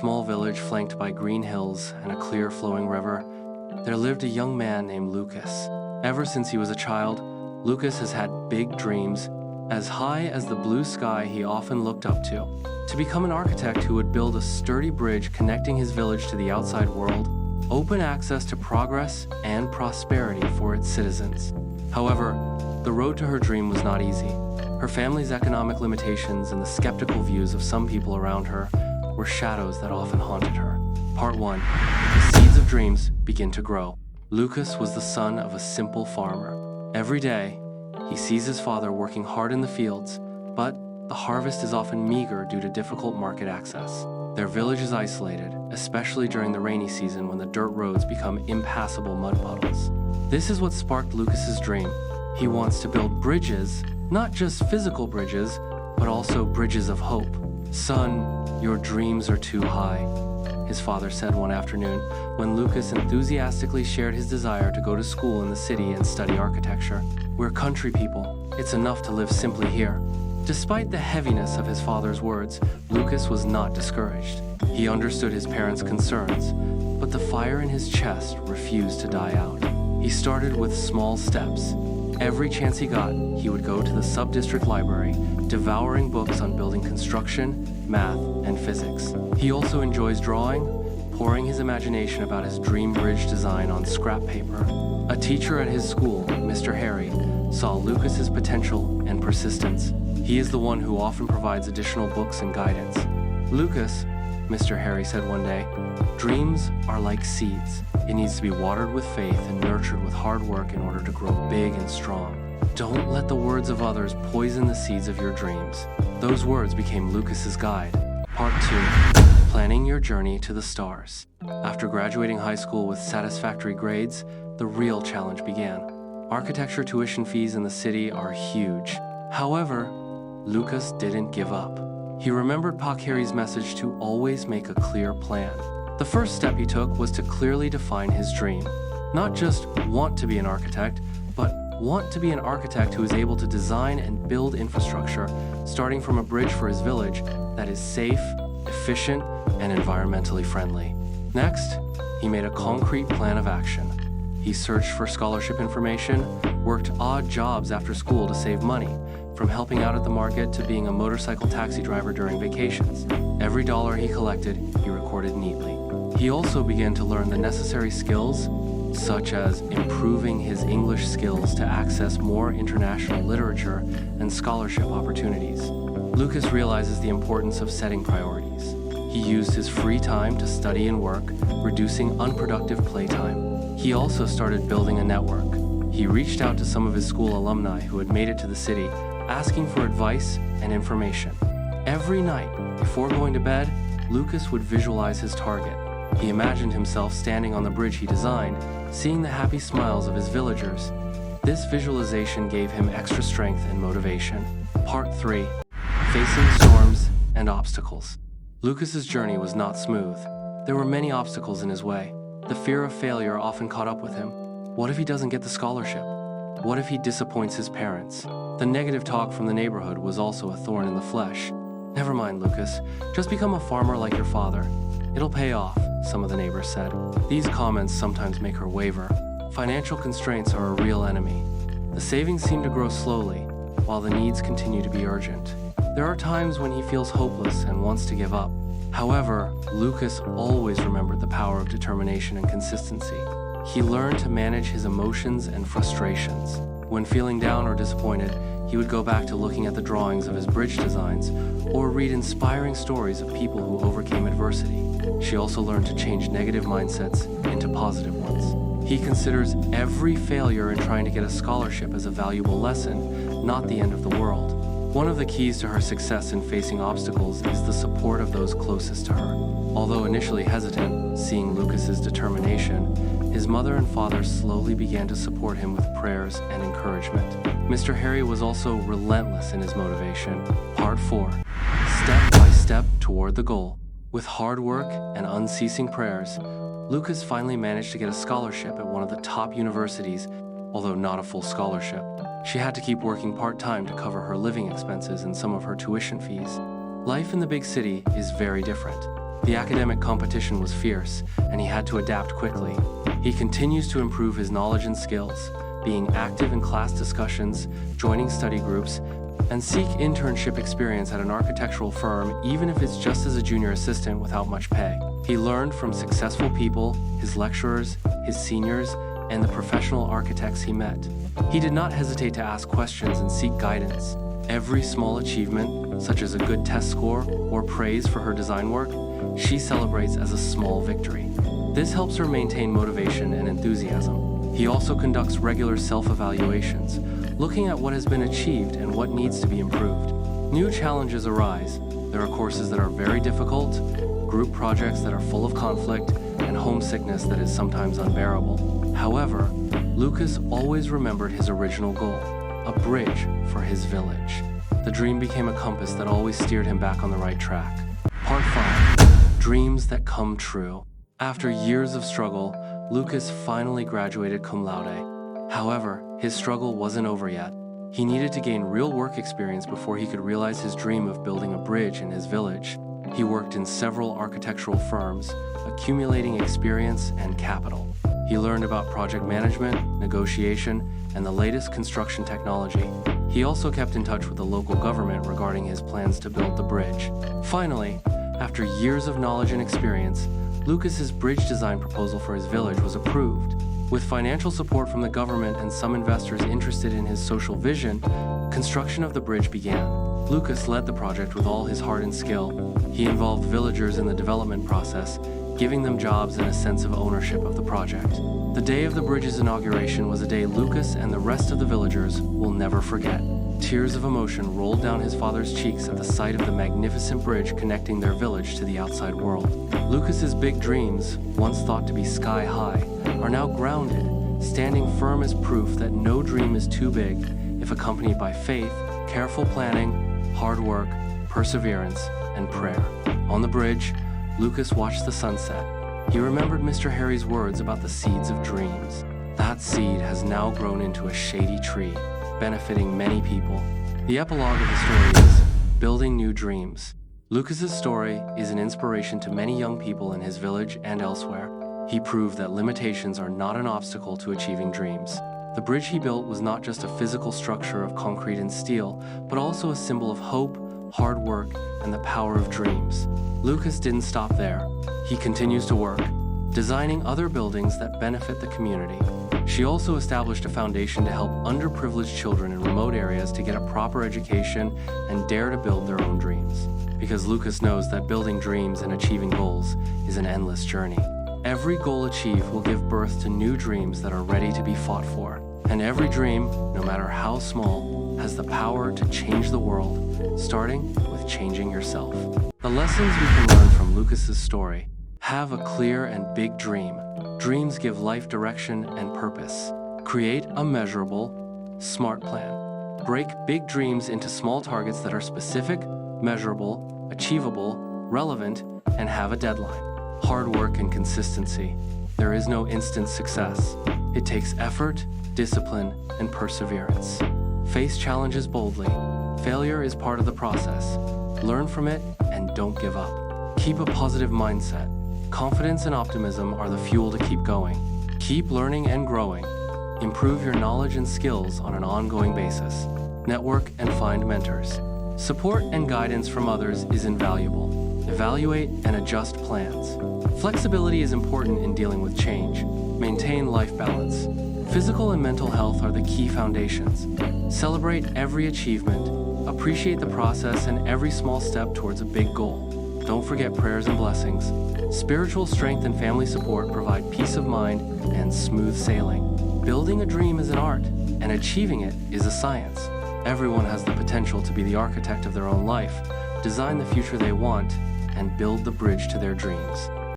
small village flanked by green hills and a clear flowing river, there lived a young man named Lucas. Ever since he was a child, Lucas has had big dreams, as high as the blue sky he often looked up to become an architect who would build a sturdy bridge connecting his village to the outside world, open access to progress and prosperity for its citizens. However, the road to her dream was not easy. Her family's economic limitations and the skeptical views of some people around her were shadows that often haunted her. Part 1. The seeds of dreams begin to grow. Lucas was the son of a simple farmer. Every day, he sees his father working hard in the fields, but the harvest is often meager due to difficult market access. Their village is isolated, especially during the rainy season when the dirt roads become impassable mud puddles. This is what sparked Lucas's dream. He wants to build bridges, not just physical bridges, but also bridges of hope. "Son, your dreams are too high," his father said one afternoon when Lucas enthusiastically shared his desire to go to school in the city and study architecture. "We're country people. It's enough to live simply here." Despite the heaviness of his father's words, Lucas was not discouraged. He understood his parents' concerns, but the fire in his chest refused to die out. He started with small steps. Every chance he got, he would go to the sub-district library, devouring books on building construction, math, and physics. He also enjoys drawing, pouring his imagination about his dream bridge design on scrap paper. A teacher at his school, Mr. Harry, saw Lucas's potential and persistence. He is the one who often provides additional books and guidance. "Lucas," Mr. Harry said one day, "dreams are like seeds. It needs to be watered with faith and nurtured with hard work in order to grow big and strong. Don't let the words of others poison the seeds of your dreams." Those words became Lucas's guide. Part 2. Planning your journey to the stars. After graduating high school with satisfactory grades, the real challenge began. Architecture tuition fees in the city are huge. However, Lucas didn't give up. He remembered Pa Carey's message to always make a clear plan. The first step he took was to clearly define his dream. Not just want to be an architect, but want to be an architect who is able to design and build infrastructure, starting from a bridge for his village that is safe, efficient, and environmentally friendly. Next, he made a concrete plan of action. He searched for scholarship information, worked odd jobs after school to save money, from helping out at the market to being a motorcycle taxi driver during vacations. Every dollar he collected, he recorded neatly. He also began to learn the necessary skills, such as improving his English skills to access more international literature and scholarship opportunities. Lucas realizes the importance of setting priorities. He used his free time to study and work, reducing unproductive playtime. He also started building a network. He reached out to some of his school alumni who had made it to the city, asking for advice and information. Every night, before going to bed, Lucas would visualize his target. He imagined himself standing on the bridge he designed, seeing the happy smiles of his villagers. This visualization gave him extra strength and motivation. Part 3. Facing storms and obstacles. Lucas's journey was not smooth. There were many obstacles in his way. The fear of failure often caught up with him. What if he doesn't get the scholarship? What if he disappoints his parents? The negative talk from the neighborhood was also a thorn in the flesh. "Never mind, Lucas. Just become a farmer like your father. It'll pay off," some of the neighbors said. These comments sometimes make her waver. Financial constraints are a real enemy. The savings seem to grow slowly, while the needs continue to be urgent. There are times when he feels hopeless and wants to give up. However, Lucas always remembered the power of determination and consistency. He learned to manage his emotions and frustrations. When feeling down or disappointed, he would go back to looking at the drawings of his bridge designs or read inspiring stories of people who overcame adversity. She also learned to change negative mindsets into positive ones. He considers every failure in trying to get a scholarship as a valuable lesson, not the end of the world. One of the keys to her success in facing obstacles is the support of those closest to her. Although initially hesitant, seeing Lucas's determination, his mother and father slowly began to support him with prayers and encouragement. Mr. Harry was also relentless in his motivation. Part 4. Step by step toward the goal. With hard work and unceasing prayers, Lucas finally managed to get a scholarship at one of the top universities, although not a full scholarship. She had to keep working part-time to cover her living expenses and some of her tuition fees. Life in the big city is very different. The academic competition was fierce, and he had to adapt quickly. He continues to improve his knowledge and skills, being active in class discussions, joining study groups, and seek internship experience at an architectural firm, even if it's just as a junior assistant without much pay. He learned from successful people, his lecturers, his seniors, and the professional architects he met. He did not hesitate to ask questions and seek guidance. Every small achievement, such as a good test score or praise for her design work, she celebrates as a small victory. This helps her maintain motivation and enthusiasm. He also conducts regular self-evaluations, looking at what has been achieved and what needs to be improved. New challenges arise. There are courses that are very difficult, group projects that are full of conflict, and homesickness that is sometimes unbearable. However, Lucas always remembered his original goal, a bridge for his village. The dream became a compass that always steered him back on the right track. Part 5. Dreams that come true. After years of struggle, Lucas finally graduated cum laude. However, his struggle wasn't over yet. He needed to gain real work experience before he could realize his dream of building a bridge in his village. He worked in several architectural firms, accumulating experience and capital. He learned about project management, negotiation, and the latest construction technology. He also kept in touch with the local government regarding his plans to build the bridge. Finally, after years of knowledge and experience, Lucas's bridge design proposal for his village was approved. With financial support from the government and some investors interested in his social vision, construction of the bridge began. Lucas led the project with all his heart and skill. He involved villagers in the development process, giving them jobs and a sense of ownership of the project. The day of the bridge's inauguration was a day Lucas and the rest of the villagers will never forget. Tears of emotion rolled down his father's cheeks at the sight of the magnificent bridge connecting their village to the outside world. Lucas's big dreams, once thought to be sky high, are now grounded, standing firm as proof that no dream is too big if accompanied by faith, careful planning, hard work, perseverance, and prayer. On the bridge, Lucas watched the sunset. He remembered Mr. Harry's words about the seeds of dreams. That seed has now grown into a shady tree, benefiting many people. The epilogue of the story is Building New Dreams. Lucas's story is an inspiration to many young people in his village and elsewhere. He proved that limitations are not an obstacle to achieving dreams. The bridge he built was not just a physical structure of concrete and steel, but also a symbol of hope, hard work, and the power of dreams. Lucas didn't stop there. He continues to work, designing other buildings that benefit the community. She also established a foundation to help underprivileged children in remote areas to get a proper education and dare to build their own dreams. Because Lucas knows that building dreams and achieving goals is an endless journey. Every goal achieved will give birth to new dreams that are ready to be fought for. And every dream, no matter how small, has the power to change the world, starting with changing yourself. The lessons we can learn from Lucas's story: have a clear and big dream. Dreams give life direction and purpose. Create a measurable, smart plan. Break big dreams into small targets that are specific, measurable, achievable, relevant, and have a deadline. Hard work and consistency. There is no instant success. It takes effort, discipline, and perseverance. Face challenges boldly. Failure is part of the process. Learn from it and don't give up. Keep a positive mindset. Confidence and optimism are the fuel to keep going. Keep learning and growing. Improve your knowledge and skills on an ongoing basis. Network and find mentors. Support and guidance from others is invaluable. Evaluate and adjust plans. Flexibility is important in dealing with change. Maintain life balance. Physical and mental health are the key foundations. Celebrate every achievement. Appreciate the process and every small step towards a big goal. Don't forget prayers and blessings. Spiritual strength and family support provide peace of mind and smooth sailing. Building a dream is an art, and achieving it is a science. Everyone has the potential to be the architect of their own life, design the future they want, and build the bridge to their dreams.